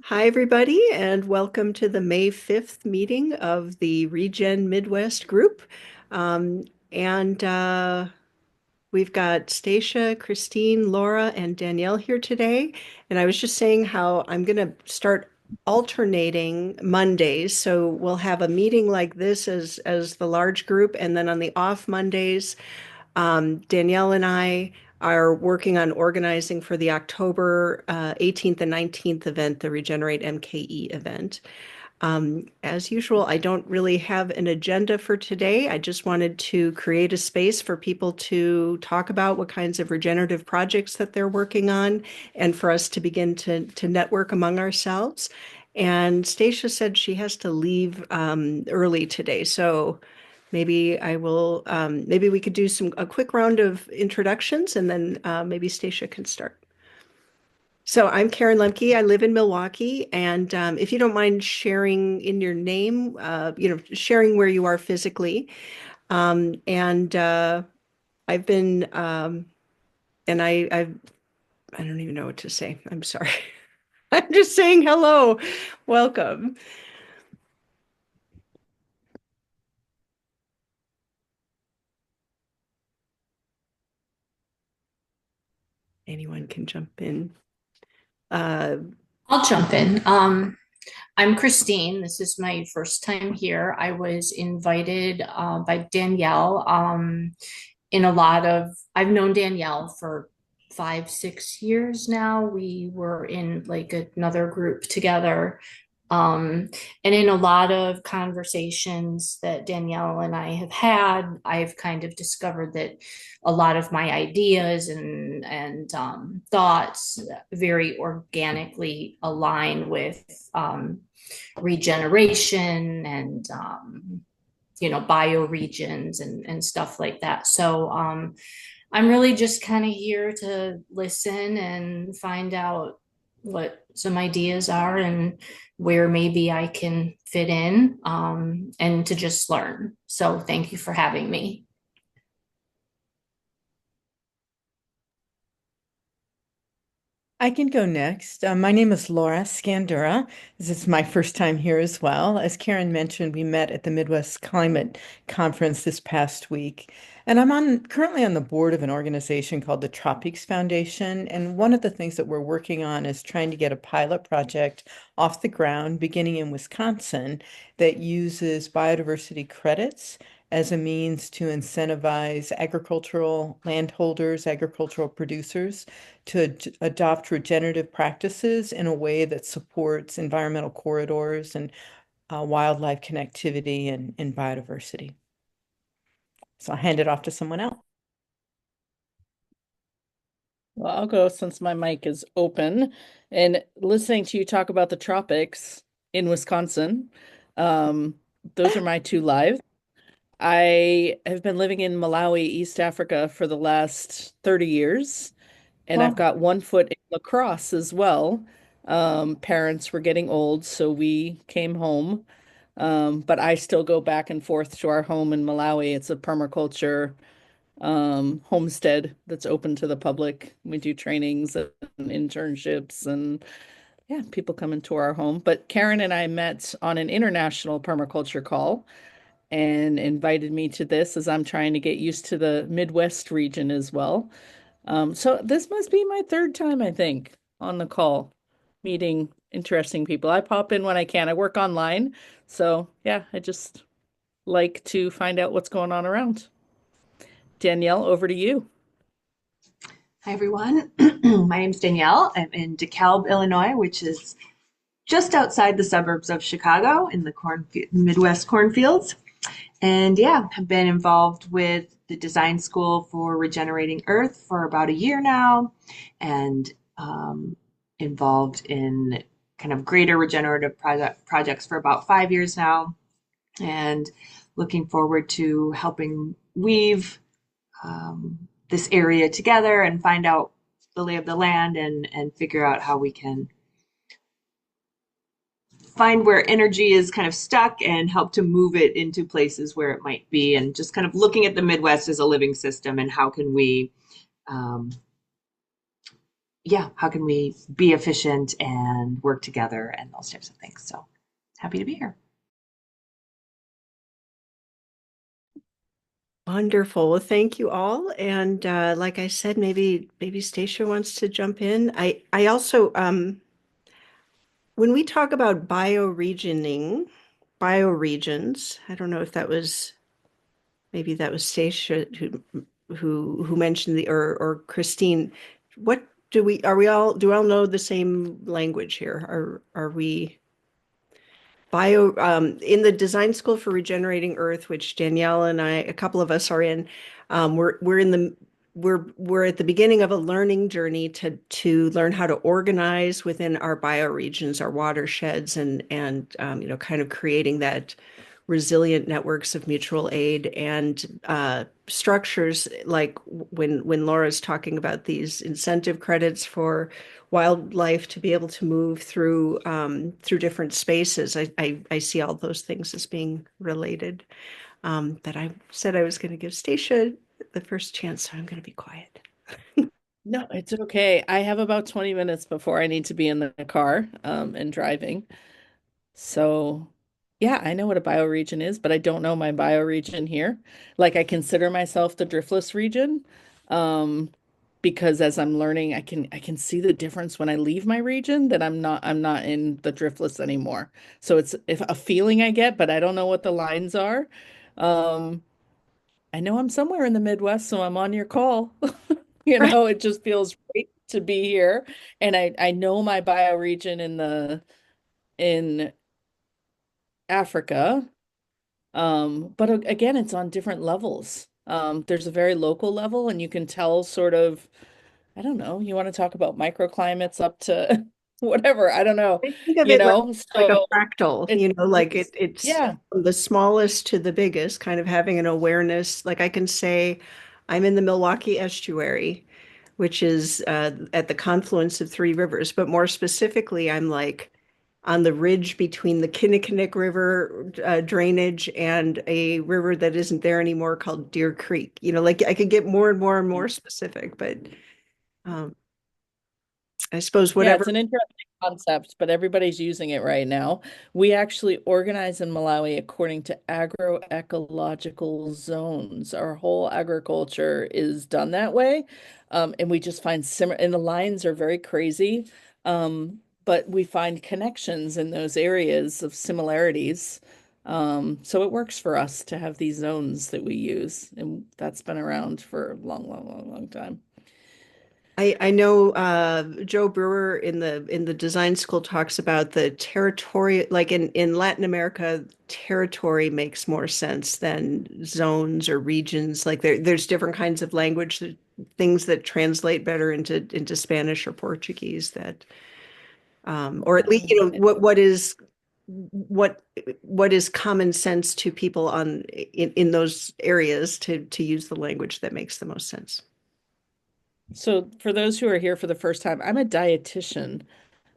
Hi, everybody, and welcome to the May 5th meeting of the Regen Midwest group. Um, and we've got Stacia, Christine, Laura, and Danielle here today. And I was just saying how I'm going to start alternating Mondays. So we'll have a meeting like this as the large group, and then on the off Mondays, Danielle and I are working on organizing for the October 18th and 19th event, the Regenerate MKE event. As usual, I don't really have an agenda for today. I just wanted to create a space for people to talk about what kinds of regenerative projects that they're working on and for us to begin to network among ourselves. And Stacia said she has to leave early today. So maybe we could do a quick round of introductions and then maybe Stacia can start. So I'm Karen Lemke. I live in Milwaukee, and if you don't mind sharing in your name, sharing where you are physically, and I've been, and I don't even know what to say. I'm sorry. I'm just saying hello, welcome. Anyone can jump in. Uh, I'll jump in. I'm Christine. This is my first time here. I was invited by Danielle I've known Danielle for 5, 6 years now. We were in like another group together. And in a lot of conversations that Danielle and I have had, I've kind of discovered that a lot of my ideas and thoughts very organically align with regeneration and bioregions and stuff like that. So I'm really just kind of here to listen and find out what some ideas are and where maybe I can fit in, and to just learn. So thank you for having me. I can go next. My name is Laura Scandura. This is my first time here as well. As Karen mentioned, we met at the Midwest Climate Conference this past week. And currently on the board of an organization called the Tropics Foundation. And one of the things that we're working on is trying to get a pilot project off the ground, beginning in Wisconsin, that uses biodiversity credits as a means to incentivize agricultural landholders, agricultural producers to adopt regenerative practices in a way that supports environmental corridors and wildlife connectivity and biodiversity. So I'll hand it off to someone else. Well, I'll go since my mic is open. And listening to you talk about the tropics in Wisconsin, um, those are my two lives. I have been living in Malawi, East Africa for the last 30 years, and I've Well, got one foot in lacrosse as well. Parents were getting old, so we came home. But I still go back and forth to our home in Malawi. It's a permaculture homestead that's open to the public. We do trainings and internships, and yeah, people come into our home. But Karen and I met on an international permaculture call and invited me to this as I'm trying to get used to the Midwest region as well. So this must be my third time, I think, on the call, meeting interesting people. I pop in when I can. I work online, so yeah, I just like to find out what's going on around. Danielle, over to you. Hi, everyone. My name's Danielle. I'm in DeKalb, Illinois, which is just outside the suburbs of Chicago in the Midwest cornfields. And yeah, have been involved with the design school for Regenerating Earth for about a year now, and involved in kind of greater regenerative projects for about 5 years now, and looking forward to helping weave this area together and find out the lay of the land and figure out how we can find where energy is kind of stuck and help to move it into places where it might be, and just kind of looking at the Midwest as a living system and how can we um, yeah, how can we be efficient and work together and those types of things. So happy to be here. Wonderful. Well, thank you all. And like I said, maybe Stacia wants to jump in. I also when we talk about bioregioning, bioregions, I don't know if that was maybe that was Stacia who mentioned the or Christine. What do we are we all do we all know the same language here? Are we bio in the design school for regenerating earth, which Danielle and I, a couple of us are in, we're in the we're at the beginning of a learning journey to learn how to organize within our bioregions, our watersheds, and you know, kind of creating that resilient networks of mutual aid and structures like when Laura's talking about these incentive credits for wildlife to be able to move through different spaces. I see all those things as being related. But I said I was going to give Stacia the first chance, so I'm going to be quiet. No, it's okay. I have about 20 minutes before I need to be in the car and driving. So, yeah, I know what a bioregion is, but I don't know my bioregion here. Like I consider myself the driftless region, um, because as I'm learning, I can see the difference when I leave my region that I'm not in the driftless anymore. So it's if a feeling I get, but I don't know what the lines are. Um, I know I'm somewhere in the Midwest, so I'm on your call. It just feels great to be here. And I know my bioregion in Africa. But again, it's on different levels. There's a very local level, and you can tell sort of, I don't know, you want to talk about microclimates up to whatever, I don't know, I think of it like a so fractal, it's, you know, like it's it's yeah. from the smallest to the biggest, kind of having an awareness. Like I can say, I'm in the Milwaukee estuary, which is at the confluence of three rivers, but more specifically, I'm like on the ridge between the Kinnickinnick River drainage and a river that isn't there anymore called Deer Creek. You know, like I could get more and more and more specific, but um, I suppose Yeah, whatever. it's an interesting concept, but everybody's using it right now. We actually organize in Malawi according to agroecological zones. Our whole agriculture is done that way. And we just find similar, and the lines are very crazy. But we find connections in those areas of similarities. So it works for us to have these zones that we use, and that's been around for a long, long, long, long time. I know Joe Brewer in the design school talks about the territory, like in Latin America, territory makes more sense than zones or regions. Like there's different kinds of language, things that translate better into Spanish or Portuguese that or at least, you know, what what is common sense to people in those areas to use the language that makes the most sense. So, for those who are here for the first time, I'm a dietitian.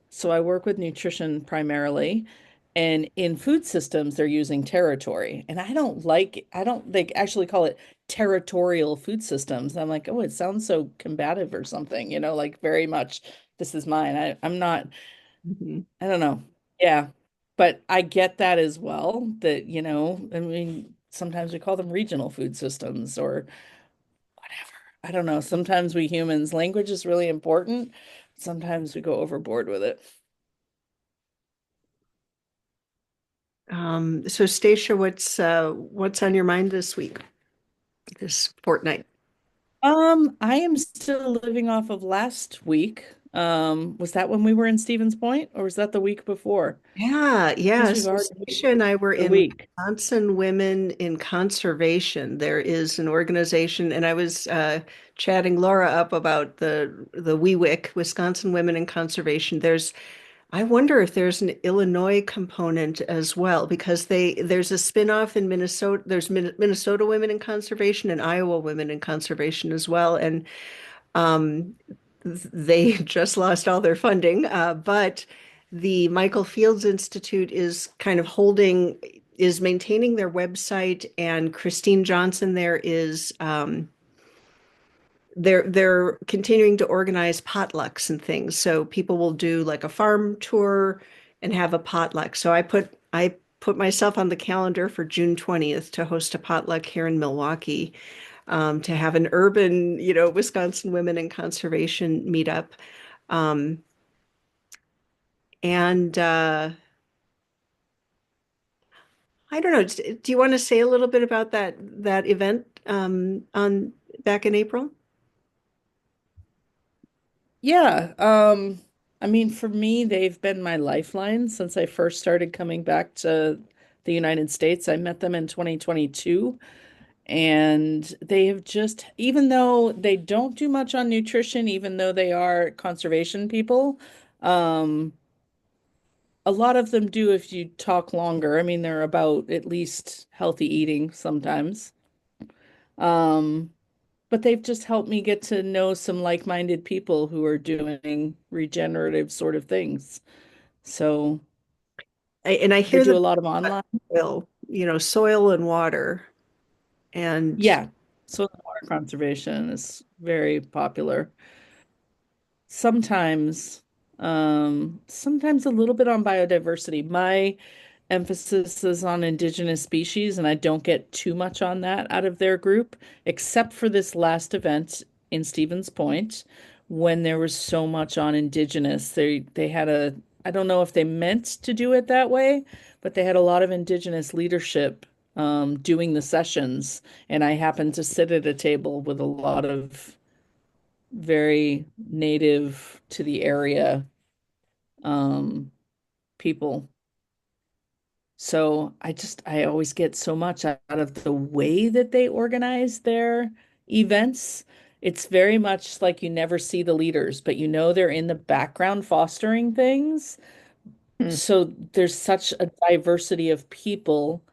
So, I work with nutrition primarily. And in food systems, they're using territory. And I don't, they actually call it territorial food systems. I'm like, oh, it sounds so combative or something, like very much, this is mine. I'm not, Mhm. I don't know. Yeah. But I get that as well, that, I mean, sometimes we call them regional food systems or whatever. I don't know. Sometimes we humans, language is really important. Sometimes we go overboard with it. So Stacia, what's on your mind this week, this fortnight? I am still living off of last week. Was that when we were in Stevens Point, or was that the week before? Yeah, Because yeah. we've So already Stacia and I were the in week. Wisconsin Women in Conservation. There is an organization, and I was chatting Laura up about the WeWiC, Wisconsin Women in Conservation. I wonder if there's an Illinois component as well, because there's a spinoff in Minnesota. There's Minnesota Women in Conservation and Iowa Women in Conservation as well, and um, they just lost all their funding, but the Michael Fields Institute is kind of is maintaining their website, and Christine Johnson there is they're continuing to organize potlucks and things. So people will do like a farm tour and have a potluck. So I put myself on the calendar for June 20th to host a potluck here in Milwaukee, to have an urban, Wisconsin women in conservation meetup. Um, and I don't know. Do you want to say a little bit about that event on back in April? Yeah, I mean, for me, they've been my lifeline since I first started coming back to the United States. I met them in 2022, and they have just, even though they don't do much on nutrition, even though they are conservation people, um, a lot of them do if you talk longer. I mean, they're about at least healthy eating sometimes. Um, but they've just helped me get to know some like-minded people who are doing regenerative sort of things. So And I they hear do that a lot of online. soil and water, and Yeah. So the water conservation is very popular. Sometimes, sometimes a little bit on biodiversity. My emphasis is on indigenous species, and I don't get too much on that out of their group, except for this last event in Stevens Point when there was so much on indigenous. They had a, I don't know if they meant to do it that way, but they had a lot of indigenous leadership doing the sessions, and I happened to sit at a table with a lot of very native to the area um, people. So I always get so much out of the way that they organize their events. It's very much like you never see the leaders, but you know they're in the background fostering things. Hmm. So there's such a diversity of people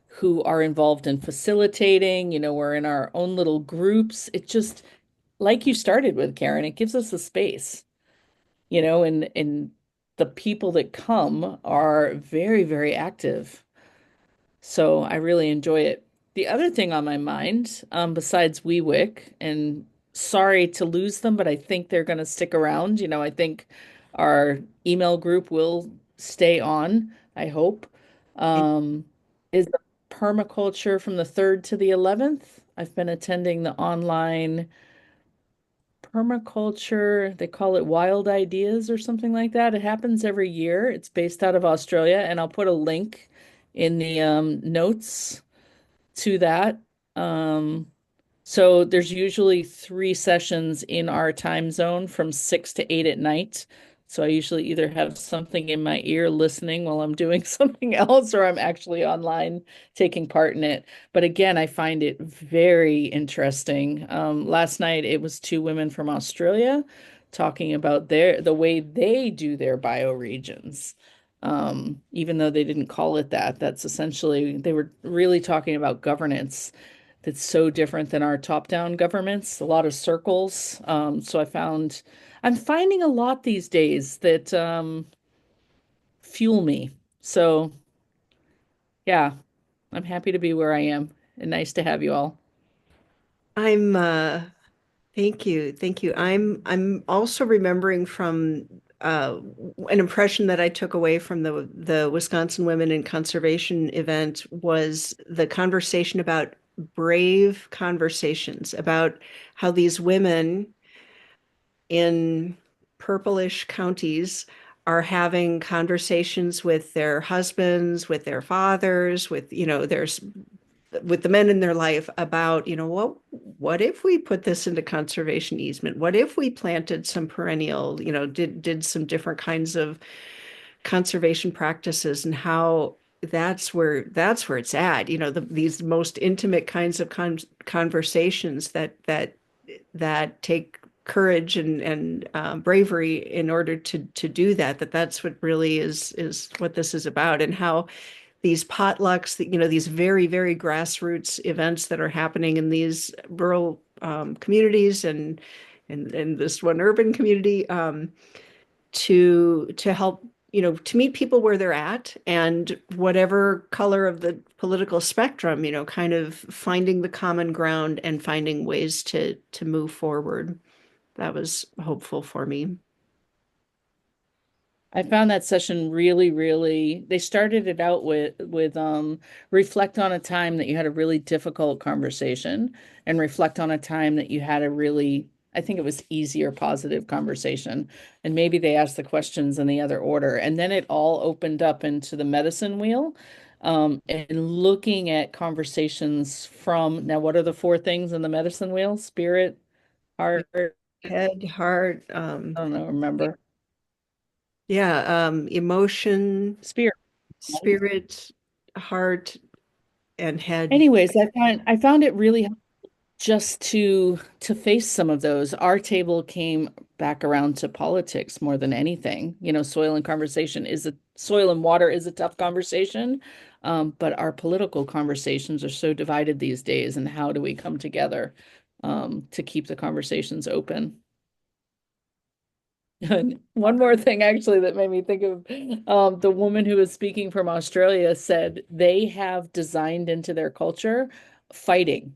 who are involved in facilitating. We're in our own little groups. It just, like you started with, Karen, it gives us a space, and the people that come are very, very active. So I really enjoy it. The other thing on my mind, besides WeWick, and sorry to lose them, but I think they're going to stick around. I think our email group will stay on, I hope, um, is the permaculture from the 3rd to the 11th. I've been attending the online permaculture, they call it Wild Ideas or something like that. It happens every year. It's based out of Australia, and I'll put a link in the notes to that. Um, so there's usually 3 sessions in our time zone from 6 to 8 at night. So I usually either have something in my ear listening while I'm doing something else, or I'm actually online taking part in it. But again, I find it very interesting. Last night it was 2 women from Australia talking about the way they do their bioregions. Even though they didn't call it that, that's essentially, they were really talking about governance that's so different than our top-down governments, a lot of circles. So I'm finding a lot these days that fuel me. So yeah, I'm happy to be where I am and nice to have you all. I'm thank you. Thank you. I'm also remembering from an impression that I took away from the Wisconsin Women in Conservation event was the conversation about brave conversations about how these women in purplish counties are having conversations with their husbands, with their fathers, with the men in their life about, what if we put this into conservation easement? What if we planted some perennial, did some different kinds of conservation practices, and how that's where it's at. These most intimate kinds of conversations that take courage and bravery in order to do that's what really is what this is about, and how these potlucks, these very, very grassroots events that are happening in these rural communities and this one urban community, to help, to meet people where they're at, and whatever color of the political spectrum, kind of finding the common ground and finding ways to move forward. That was hopeful for me. I found that session really, really, they started it out with reflect on a time that you had a really difficult conversation and reflect on a time that you had a really, I think it was easier, positive conversation. And maybe they asked the questions in the other order. And then it all opened up into the medicine wheel. And looking at conversations from now, what are the four things in the medicine wheel? Spirit, heart, I Head, heart, don't know, remember. yeah, emotion, Spirit. spirit, heart, and head. Anyways, I found it really helpful just to face some of those. Our table came back around to politics more than anything. Soil and water is a tough conversation, but our political conversations are so divided these days. And how do we come together to keep the conversations open? And one more thing actually that made me think of the woman who was speaking from Australia said they have designed into their culture fighting,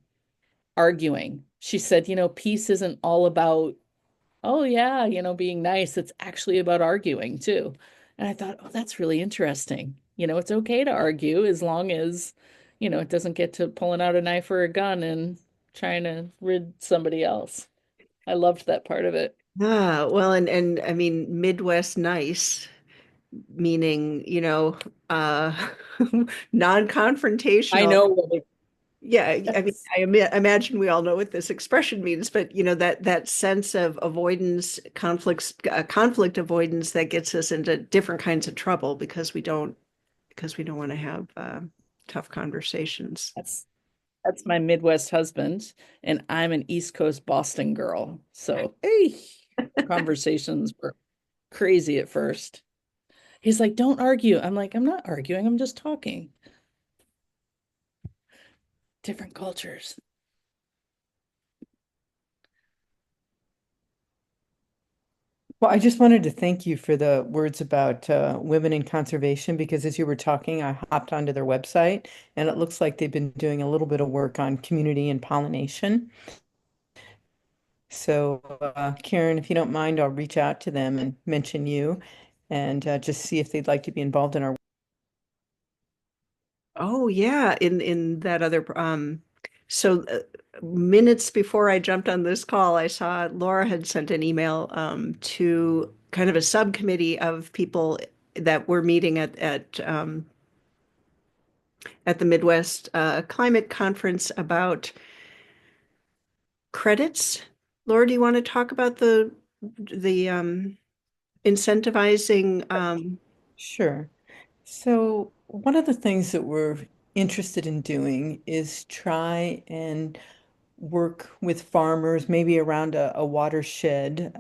arguing. She said, peace isn't all about, oh yeah, being nice. It's actually about arguing too. And I thought, oh, that's really interesting. It's okay to argue as long as, it doesn't get to pulling out a knife or a gun and trying to rid somebody else. I loved that part of it. Well, and I mean, Midwest nice, meaning, I non-confrontational. know what it Yeah, I mean, is. imagine we all know what this expression means, but that sense of avoidance, conflict avoidance that gets us into different kinds of trouble because we don't want to have tough conversations. That's my Midwest husband, and I'm an East Coast Boston girl. So, hey, conversations were crazy at first. He's like, "Don't argue." I'm like, "I'm not arguing. I'm just talking." Different cultures. Well, I just wanted to thank you for the words about women in conservation because as you were talking, I hopped onto their website and it looks like they've been doing a little bit of work on community and pollination. So, Karen, if you don't mind, I'll reach out to them and mention you and just see if they'd like to be involved in our. Oh yeah, in that other so minutes before I jumped on this call, I saw Laura had sent an email to kind of a subcommittee of people that were meeting at the Midwest Climate Conference about credits. Laura, do you want to talk about the incentivizing Sure. So, one of the things that we're interested in doing is try and work with farmers, maybe around a watershed,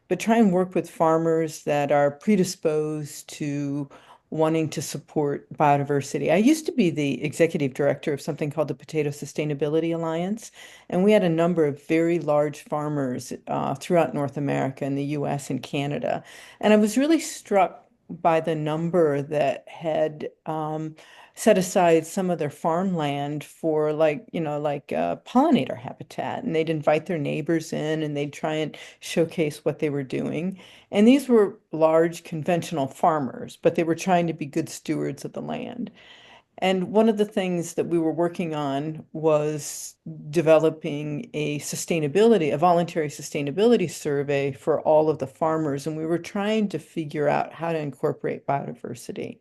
but try and work with farmers that are predisposed to wanting to support biodiversity. I used to be the executive director of something called the Potato Sustainability Alliance, and we had a number of very large farmers throughout North America and the US and Canada. And I was really struck by the number that had set aside some of their farmland for pollinator habitat, and they'd invite their neighbors in and they'd try and showcase what they were doing. And these were large conventional farmers, but they were trying to be good stewards of the land. And one of the things that we were working on was developing a voluntary sustainability survey for all of the farmers. And we were trying to figure out how to incorporate biodiversity.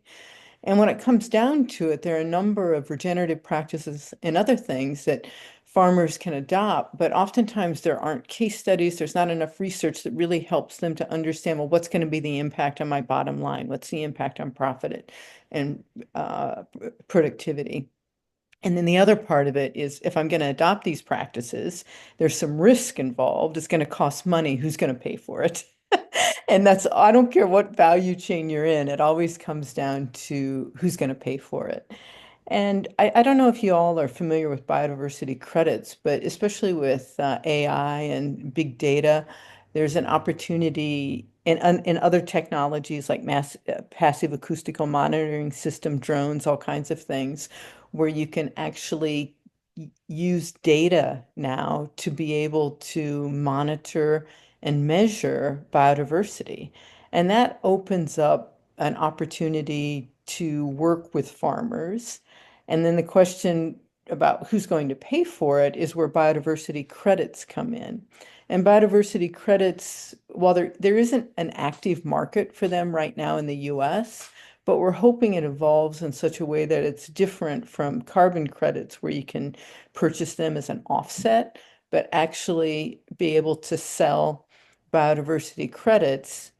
And when it comes down to it, there are a number of regenerative practices and other things that farmers can adopt, but oftentimes there aren't case studies. There's not enough research that really helps them to understand, well, what's going to be the impact on my bottom line? What's the impact on profit and productivity? And then the other part of it is if I'm going to adopt these practices, there's some risk involved. It's going to cost money. Who's going to pay for it? And I don't care what value chain you're in, it always comes down to who's going to pay for it. And I don't know if you all are familiar with biodiversity credits, but especially with AI and big data, There's an opportunity in other technologies like passive acoustical monitoring system, drones, all kinds of things, where you can actually use data now to be able to monitor and measure biodiversity. And that opens up an opportunity to work with farmers. And then the question about who's going to pay for it is where biodiversity credits come in. And biodiversity credits, while there isn't an active market for them right now in the US, but we're hoping it evolves in such a way that it's different from carbon credits, where you can purchase them as an offset, but actually be able to sell biodiversity credits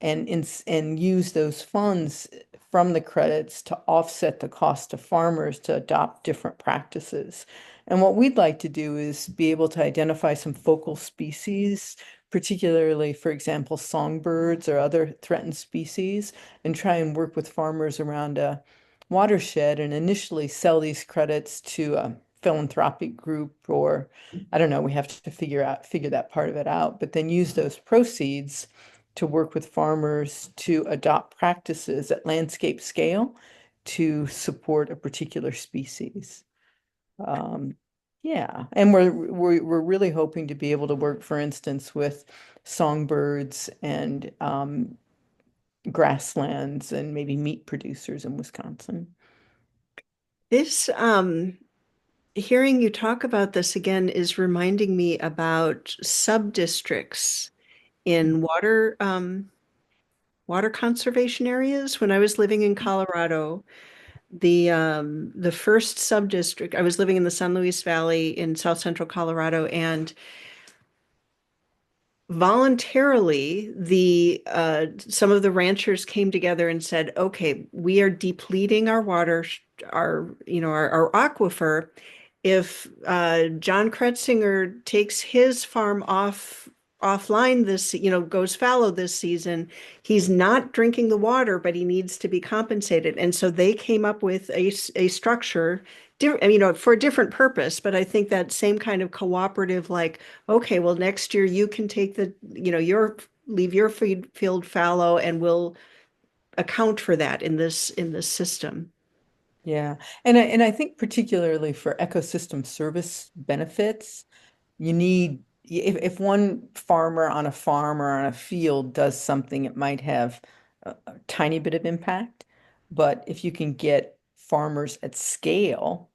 and use those funds from the credits to offset the cost to farmers to adopt different practices. And what we'd like to do is be able to identify some focal species, particularly, for example, songbirds or other threatened species, and try and work with farmers around a watershed and initially sell these credits to a philanthropic group, or I don't know, we have to figure that part of it out, but then use those proceeds to work with farmers to adopt practices at landscape scale to support a particular species. Um, yeah, and we're really hoping to be able to work, for instance, with songbirds and grasslands and maybe meat producers in Wisconsin. This, hearing you talk about this again is reminding me about sub-districts in water conservation areas. When I was living in Colorado, the first sub-district, I was living in the San Luis Valley in south central Colorado, and voluntarily the some of the ranchers came together and said, okay, we are depleting our water, our aquifer. If John Kretzinger takes his farm offline this, goes fallow this season, he's not drinking the water, but he needs to be compensated. And so they came up with a structure, for a different purpose. But I think that same kind of cooperative, like, okay, well, next year you can take leave your field fallow, and we'll account for that in this system. Yeah, and I think particularly for ecosystem service benefits, you need if one farmer on a farm or on a field does something, it might have a tiny bit of impact. But if you can get farmers at scale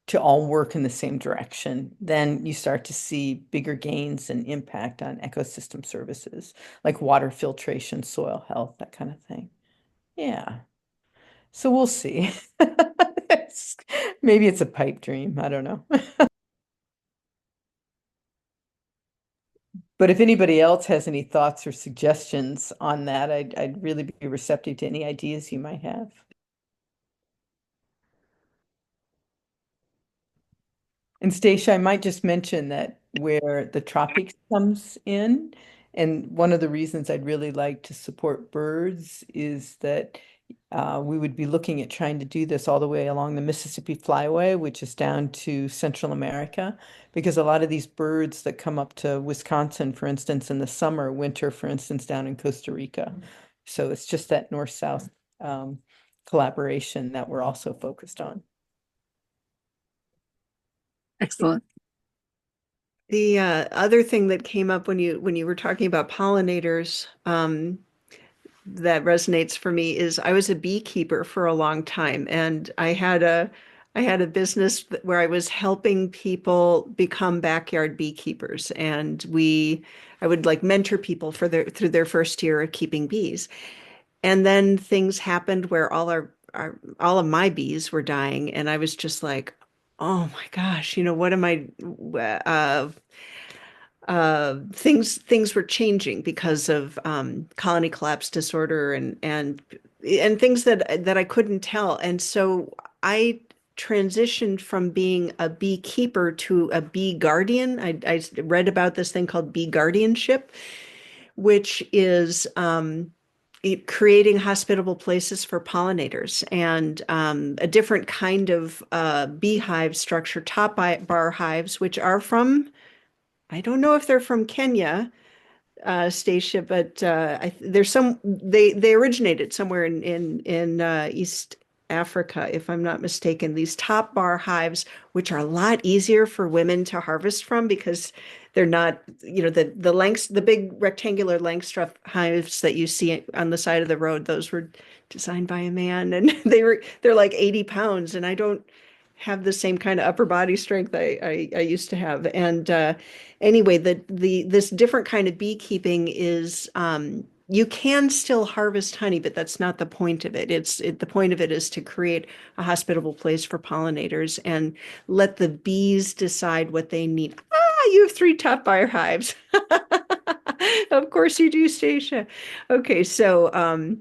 to all work in the same direction, then you start to see bigger gains and impact on ecosystem services like water filtration, soil health, that kind of thing. Yeah. So we'll see. Maybe it's a pipe dream. I don't know. But if anybody else has any thoughts or suggestions on that, I'd really be receptive to any ideas you might have. And Stacia, I might just mention that where the tropics comes in, and one of the reasons I'd really like to support birds is that we would be looking at trying to do this all the way along the Mississippi Flyway, which is down to Central America, because a lot of these birds that come up to Wisconsin, for instance, in the summer, winter, for instance, down in Costa Rica. So it's just that north-south collaboration that we're also focused on. Excellent. The other thing that came up when you were talking about pollinators, that resonates for me is I was a beekeeper for a long time, and I had a business where I was helping people become backyard beekeepers, and I would like mentor people through their first year of keeping bees. And then things happened where all of my bees were dying, and I was just like, oh my gosh, what am I things were changing because of colony collapse disorder and things that I couldn't tell. And so I transitioned from being a beekeeper to a bee guardian. I read about this thing called bee guardianship, which is creating hospitable places for pollinators, and a different kind of beehive structure, top bar hives, which are from, I don't know if they're from Kenya, Stacia, but there's they originated somewhere in East Africa, if I'm not mistaken. These top bar hives, which are a lot easier for women to harvest from because they're not, the big rectangular Langstroth hives that you see on the side of the road. Those were designed by a man, and they're like 80 pounds, and I don't have the same kind of upper body strength I used to have. And anyway, this different kind of beekeeping is you can still harvest honey, but that's not the point of it. The point of it is to create a hospitable place for pollinators and let the bees decide what they need. Ah, you have three top buyer hives. Of course you do, Stacia. Okay, so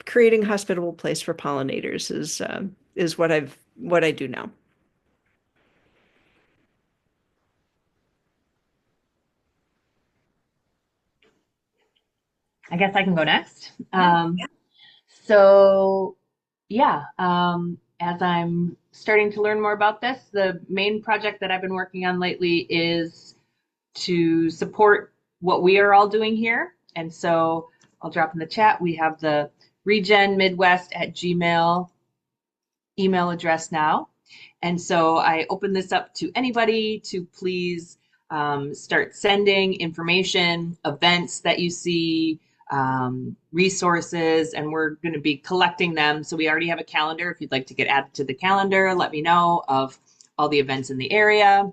creating a hospitable place for pollinators is what I do now. I guess I can go next. So yeah, as I'm starting to learn more about this, the main project that I've been working on lately is to support what we are all doing here. And so I'll drop in the chat. We have the RegenMidwest@gmail email address now. And so I open this up to anybody to please start sending information, events that you see, resources, and we're going to be collecting them. So we already have a calendar. If you'd like to get added to the calendar, let me know of all the events in the area.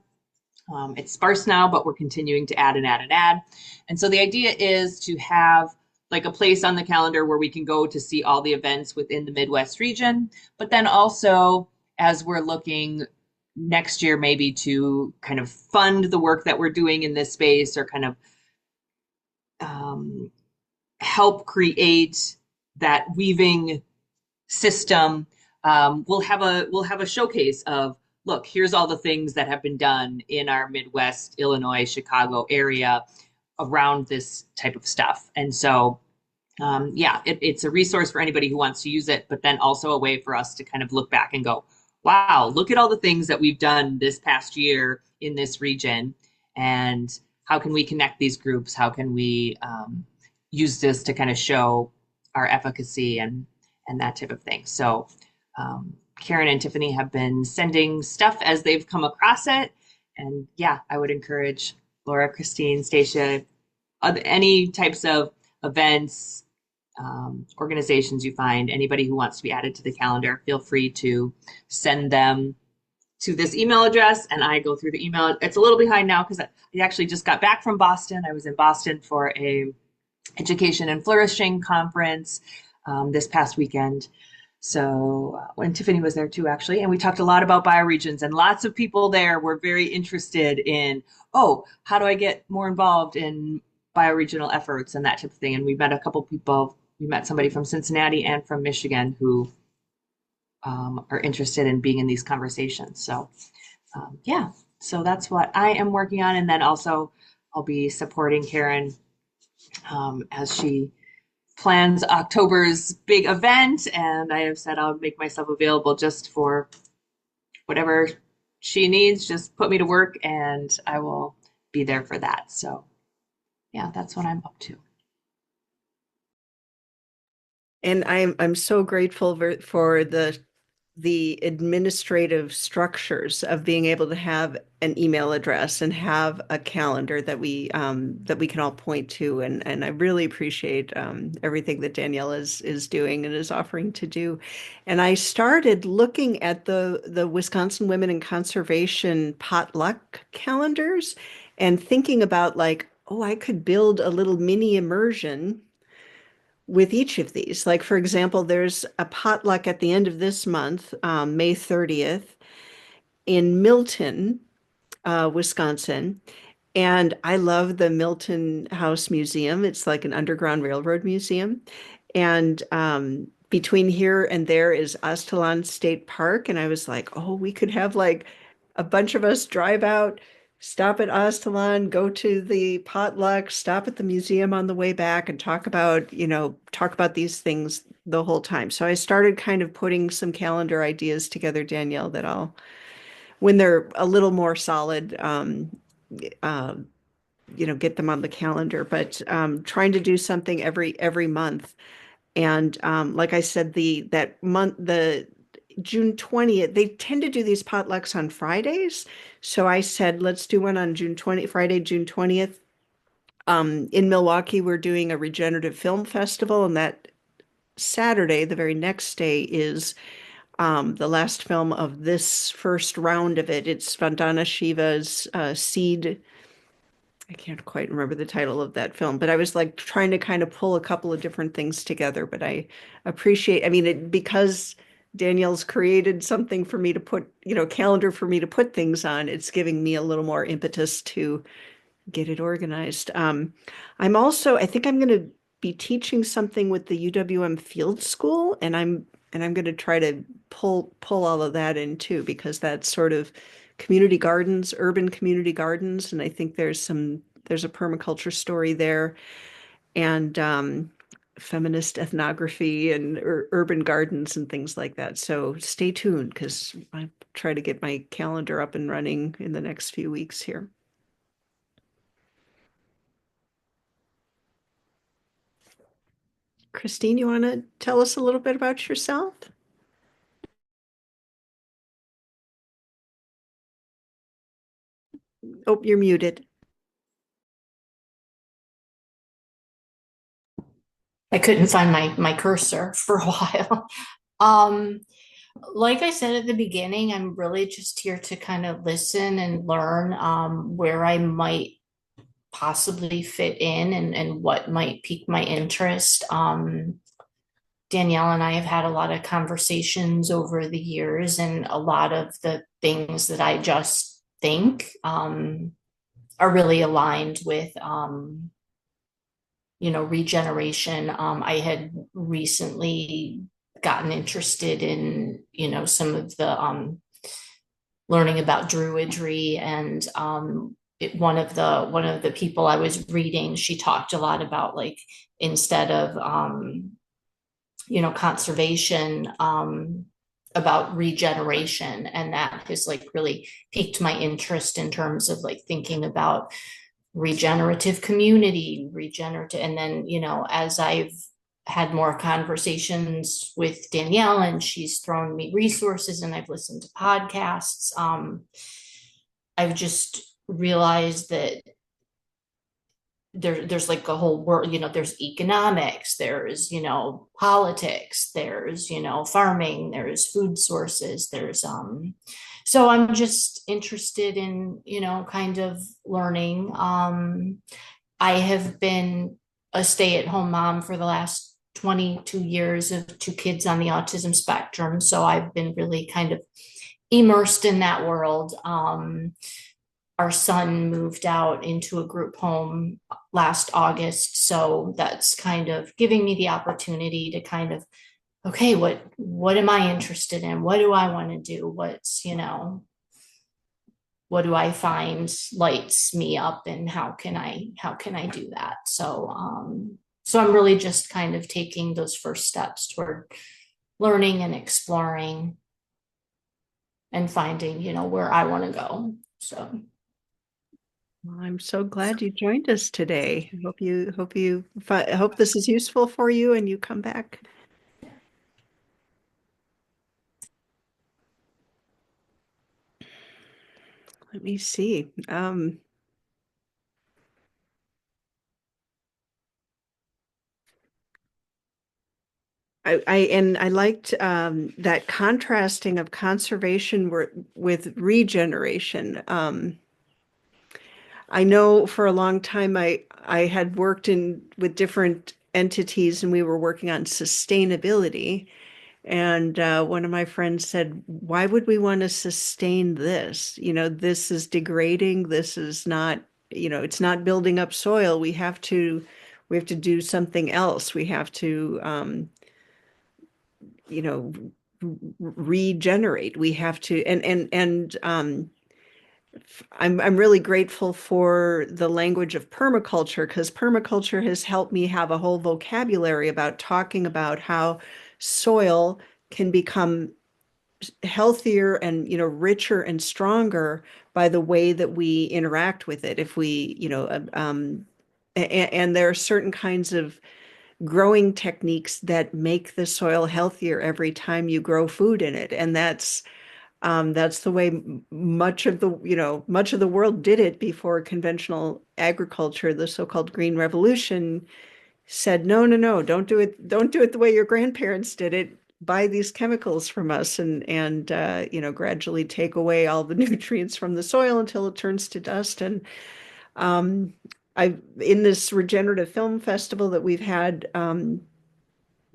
It's sparse now, but we're continuing to add and add and add. And so the idea is to have like a place on the calendar where we can go to see all the events within the Midwest region, but then also as we're looking next year, maybe to kind of fund the work that we're doing in this space or kind of help create that weaving system. We'll have a showcase of, look, here's all the things that have been done in our Midwest, Illinois, Chicago area around this type of stuff. And so, yeah, it's a resource for anybody who wants to use it, but then also a way for us to kind of look back and go, wow, look at all the things that we've done this past year in this region. And how can we connect these groups? How can we use this to kind of show our efficacy and that type of thing. So Karen and Tiffany have been sending stuff as they've come across it. And yeah, I would encourage Laura, Christine, Stacia, any types of events, organizations you find, anybody who wants to be added to the calendar, feel free to send them to this email address and I go through the email. It's a little behind now because I actually just got back from Boston. I was in Boston for a education and flourishing conference this past weekend. So when Tiffany was there too, actually, and we talked a lot about bioregions, and lots of people there were very interested in, oh, how do I get more involved in bioregional efforts and that type of thing. And we met a couple people. We met somebody from Cincinnati and from Michigan who are interested in being in these conversations. So yeah, so that's what I am working on. And then also I'll be supporting Karen as she plans October's big event, and I have said I'll make myself available just for whatever she needs. Just put me to work and I will be there for that. So yeah, that's what I'm up to. And I'm so grateful for the administrative structures of being able to have an email address and have a calendar that we can all point to, and I really appreciate everything that Danielle is doing and is offering to do. And I started looking at the Wisconsin Women in Conservation potluck calendars and thinking about like, oh, I could build a little mini immersion with each of these. Like, for example, there's a potluck at the end of this month, May 30th, in Milton, Wisconsin. And I love the Milton House Museum. It's like an Underground Railroad museum. And between here and there is Aztalan State Park. And I was like, oh, we could have like a bunch of us drive out, stop at Aztalan, go to the potluck, stop at the museum on the way back and talk about these things the whole time. So I started kind of putting some calendar ideas together, Danielle, that when they're a little more solid, uh, get them on the calendar, but trying to do something every month. And like I said, the June 20th, they tend to do these potlucks on Fridays. So I said, let's do one on Friday, June 20th. In Milwaukee, we're doing a regenerative film festival, and that Saturday, the very next day, is the last film of this first round of it. It's Vandana Shiva's Seed. I can't quite remember the title of that film, but I was like trying to kind of pull a couple of different things together. But I appreciate, I mean, because Danielle's created something for me to put, calendar for me to put things on, it's giving me a little more impetus to get it organized. I think I'm going to be teaching something with the UWM Field School, and I'm going to try to pull all of that in too, because that's sort of community gardens, urban community gardens, and I think there's a permaculture story there, and feminist ethnography and urban gardens and things like that. So stay tuned because I try to get my calendar up and running in the next few weeks here. Christine, you want to tell us a little bit about yourself? Oh, you're muted. I couldn't find my cursor for a while. Um, like I said at the beginning, I'm really just here to kind of listen and learn where I might possibly fit in and what might pique my interest. Danielle and I have had a lot of conversations over the years, and a lot of the things that I just think are really aligned with regeneration. I had recently gotten interested in, some of the learning about druidry, and one of the people I was reading, she talked a lot about, like, instead of conservation, about regeneration, and that has like really piqued my interest in terms of like thinking about regenerative community, regenerative. And then, as I've had more conversations with Danielle and she's thrown me resources and I've listened to podcasts, I've just realized that there's like a whole world, there's economics, there's, politics, there's, farming, there's food sources, there's, so I'm just interested in, kind of learning. I have been a stay-at-home mom for the last 22 years of two kids on the autism spectrum. So I've been really kind of immersed in that world. Our son moved out into a group home last August. So that's kind of giving me the opportunity to kind of, okay, what am I interested in? What do I want to do? What do I find lights me up, and how can I do that? So I'm really just kind of taking those first steps toward learning and exploring and finding, where I want to go. So Well, I'm so glad you joined us today. I hope this is useful for you and you come back. Let me see. I liked that contrasting of conservation with regeneration. I know for a long time I had worked with different entities and we were working on sustainability. And one of my friends said, "Why would we want to sustain this? This is degrading. This is not, it's not building up soil. We have to do something else. We have to, you know, regenerate. We have to, and I'm really grateful for the language of permaculture because permaculture has helped me have a whole vocabulary about talking about how soil can become healthier and, richer and stronger by the way that we interact with it. If we, and there are certain kinds of growing techniques that make the soil healthier every time you grow food in it. And that's the way much of the world did it before conventional agriculture, the so-called Green Revolution said, no, no, no, don't do it the way your grandparents did it. Buy these chemicals from us and gradually take away all the nutrients from the soil until it turns to dust. And um, I in this regenerative film festival that we've had,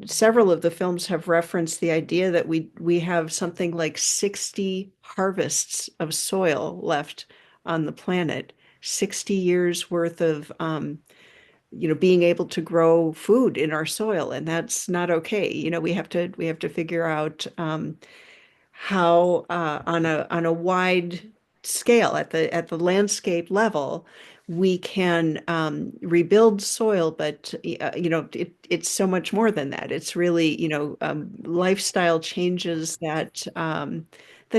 several of the films have referenced the idea that we have something like 60 harvests of soil left on the planet, 60 years worth of being able to grow food in our soil, and that's not okay. We have to figure out how on a wide scale at the landscape level we can rebuild soil, but it's so much more than that. It's really lifestyle changes that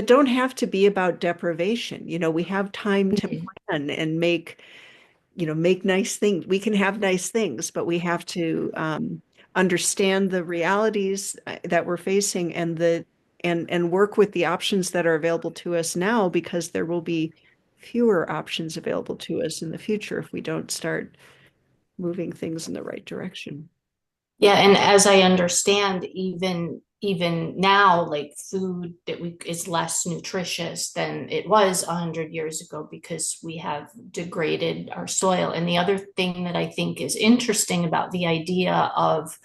don't have to be about deprivation. We have time to Mhm. plan and make nice things. We can have nice things, but we have to understand the realities that we're facing and work with the options that are available to us now, because there will be fewer options available to us in the future if we don't start moving things in the right direction. Yeah, and as I understand, even now, like food that we is less nutritious than it was 100 years ago because we have degraded our soil. And the other thing that I think is interesting about the idea of,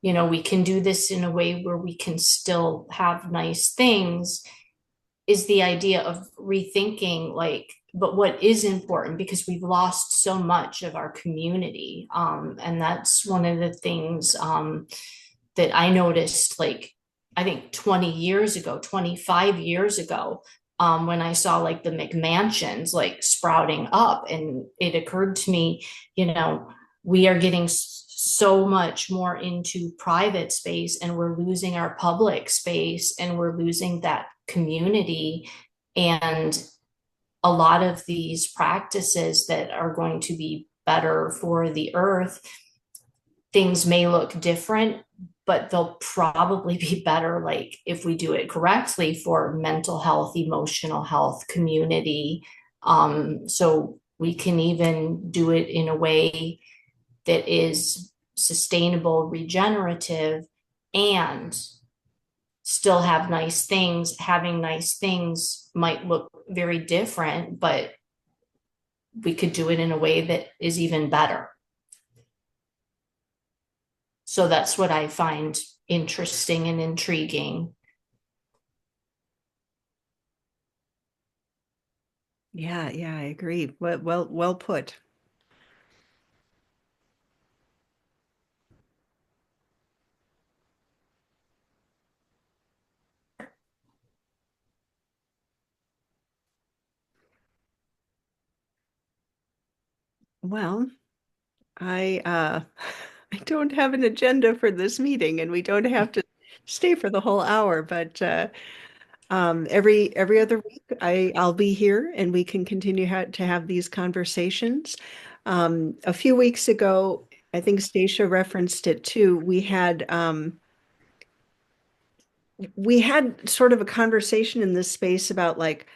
we can do this in a way where we can still have nice things is the idea of rethinking, like, but what is important, because we've lost so much of our community, and that's one of the things that I noticed, like, I think 20 years ago, 25 years ago, when I saw like the McMansions like sprouting up, and it occurred to me, we are getting so much more into private space, and we're losing our public space, and we're losing that community. And a lot of these practices that are going to be better for the earth, things may look different, but they'll probably be better, like if we do it correctly, for mental health, emotional health, community. So we can even do it in a way that is sustainable, regenerative, and still have nice things. Having nice things might look very different, but we could do it in a way that is even better. So that's what I find interesting and intriguing. Yeah, yeah, I agree. Well put. Well, I I don't have an agenda for this meeting, and we don't have to stay for the whole hour, but every other week I'll be here and we can continue to have these conversations. A few weeks ago, I think Stacia referenced it too. We had sort of a conversation in this space about, like,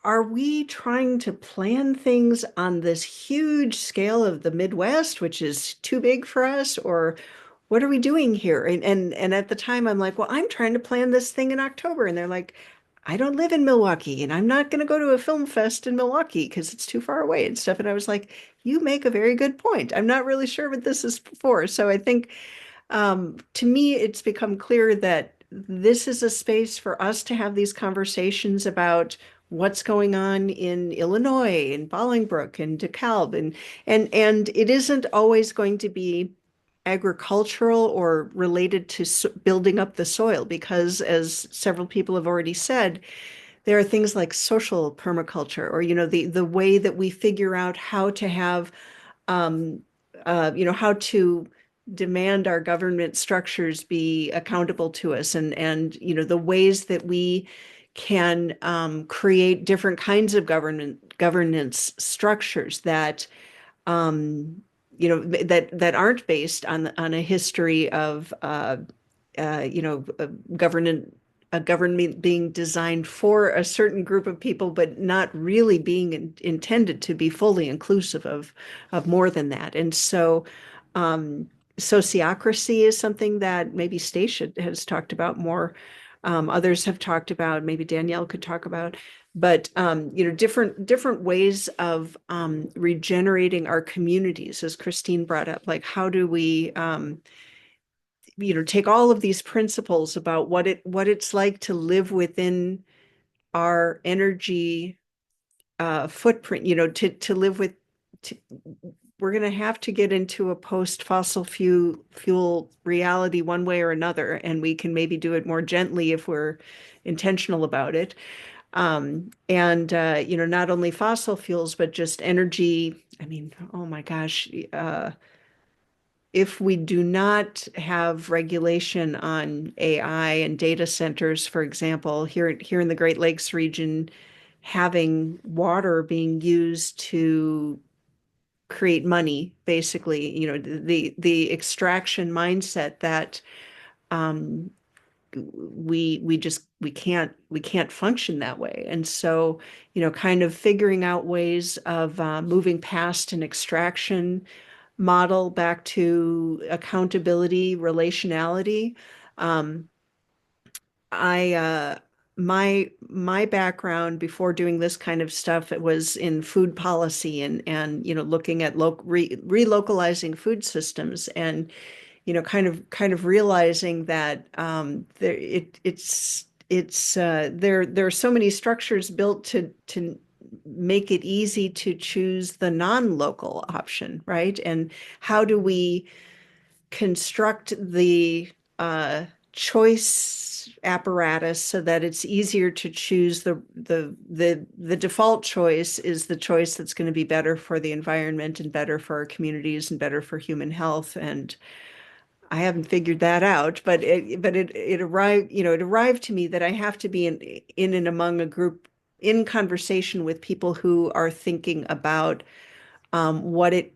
are we trying to plan things on this huge scale of the Midwest, which is too big for us, or what are we doing here? And at the time I'm like, well, I'm trying to plan this thing in October. And they're like, I don't live in Milwaukee and I'm not going to go to a film fest in Milwaukee because it's too far away and stuff. And I was like, you make a very good point. I'm not really sure what this is for. So I think to me, it's become clear that this is a space for us to have these conversations about what's going on in Illinois and Bolingbrook and DeKalb, and it isn't always going to be agricultural or related to building up the soil, because as several people have already said, there are things like social permaculture, or the way that we figure out how to have how to demand our government structures be accountable to us, and the ways that we can create different kinds of governance structures that that aren't based on a history of government a government being designed for a certain group of people, but not really being intended to be fully inclusive of more than that. And so, sociocracy is something that maybe Stacia has talked about more. Others have talked about. Maybe Danielle could talk about. But different ways of regenerating our communities, as Christine brought up. Like, how do we take all of these principles about what it's like to live within our energy footprint, to live with to, we're going to have to get into a post fossil fuel reality one way or another, and we can maybe do it more gently if we're intentional about it. And not only fossil fuels, but just energy. I mean, oh my gosh, if we do not have regulation on AI and data centers, for example, here in the Great Lakes region, having water being used to create money, basically, the extraction mindset that um, we can't function that way. And so, kind of figuring out ways of moving past an extraction model back to accountability, relationality. Um, I my background before doing this kind of stuff, it was in food policy and looking at relocalizing food systems, and kind of realizing that there are so many structures built to make it easy to choose the non-local option, right? And how do we construct the choice apparatus so that it's easier to choose the default choice is the choice that's going to be better for the environment and better for our communities and better for human health. And I haven't figured that out, but it arrived, it arrived to me that I have to be in and among a group, in conversation with people who are thinking about what a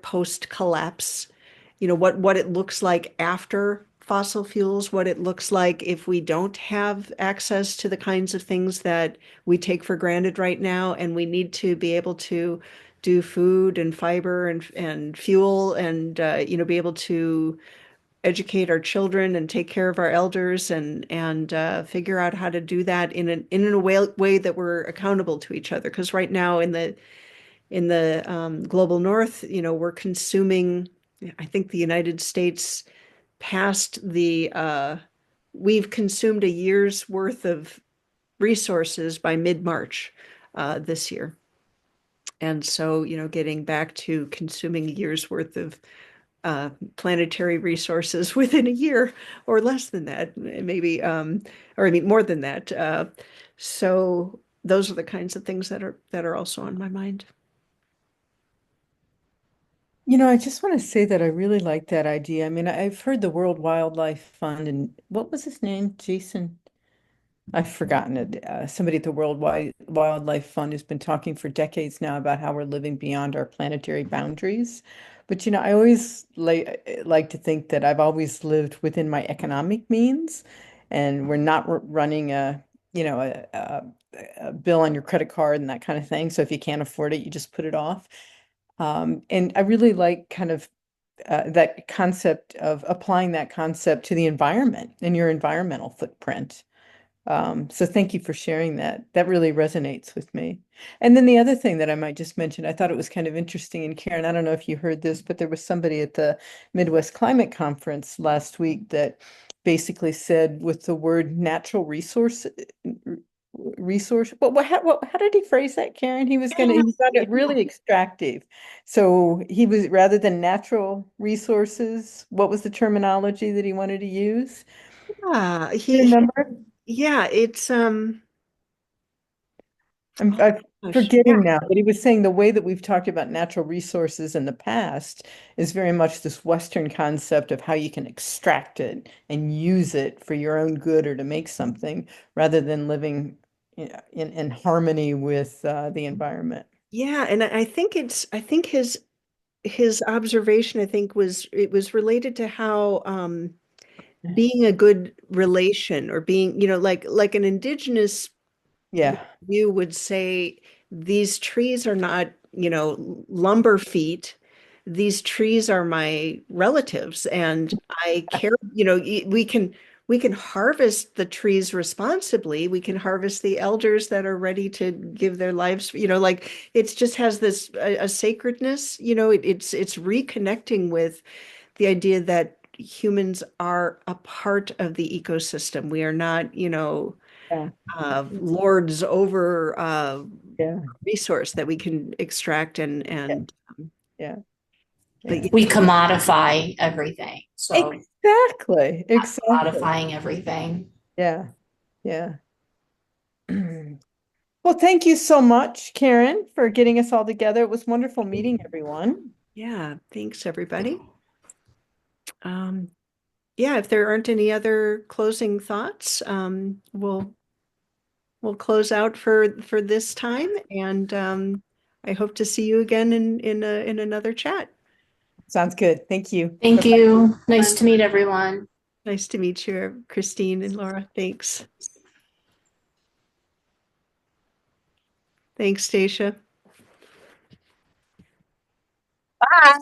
post collapse, what it looks like after fossil fuels, what it looks like if we don't have access to the kinds of things that we take for granted right now, and we need to be able to do food and fiber and fuel, and be able to educate our children and take care of our elders, and figure out how to do that in a way that we're accountable to each other. Because right now in the global north, we're consuming, I think the United States passed we've consumed a year's worth of resources by mid-March this year. And so, getting back to consuming a year's worth of planetary resources within a year or less than that, maybe, or I mean, more than that. So those are the kinds of things that are also on my mind. I just want to say that I really like that idea. I mean, I've heard the World Wildlife Fund, and what was his name? Jason? I've forgotten it. Somebody at the Wildlife Fund has been talking for decades now about how we're living beyond our planetary boundaries. But I always like to think that I've always lived within my economic means, and we're not running a bill on your credit card and that kind of thing. So if you can't afford it, you just put it off. And I really like kind of that concept of applying that concept to the environment and your environmental footprint. So thank you for sharing that. That really resonates with me. And then the other thing that I might just mention, I thought it was kind of interesting. And Karen, I don't know if you heard this, but there was somebody at the Midwest Climate Conference last week that basically said with the word natural resource. How did he phrase that, Karen? He found it really extractive. So he was, rather than natural resources, what was the terminology that he wanted to use? Yeah, You remember? yeah, it's I'm Gosh, forgetting now, but he was saying the way that we've talked about natural resources in the past is very much this Western concept of how you can extract it and use it for your own good or to make something rather than living in harmony with the environment. yeah, and I think his observation, I think it was related to how being a good relation or being, like an indigenous Yeah. you would say these trees are not, lumber feet. These trees are my relatives, and I care, we can harvest the trees responsibly. We can harvest the elders that are ready to give their lives, like it just has this a sacredness, it's reconnecting with the idea that humans are a part of the ecosystem. We are not, Yeah. lords over Yeah. resource that we can extract Yeah. and Yeah. but Yeah. We commodify everything. So Exactly. Exactly. commodifying everything. Yeah. Yeah. Well, thank you so much, Karen, for getting us all together. It was wonderful meeting everyone. yeah, thanks everybody. Um, yeah, if there aren't any other closing thoughts, we'll close out for this time, and I hope to see you again in another chat. Sounds good. Thank you. Thank Bye-bye. you. Nice to meet everyone. Nice to meet you, Christine and Laura. Thanks. Thanks, Stacia. Bye. I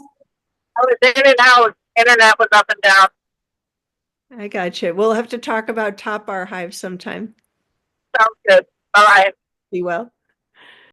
was in and out. Internet was up and down. I got you. We'll have to talk about top bar hives sometime. Sounds good. Bye. Be well.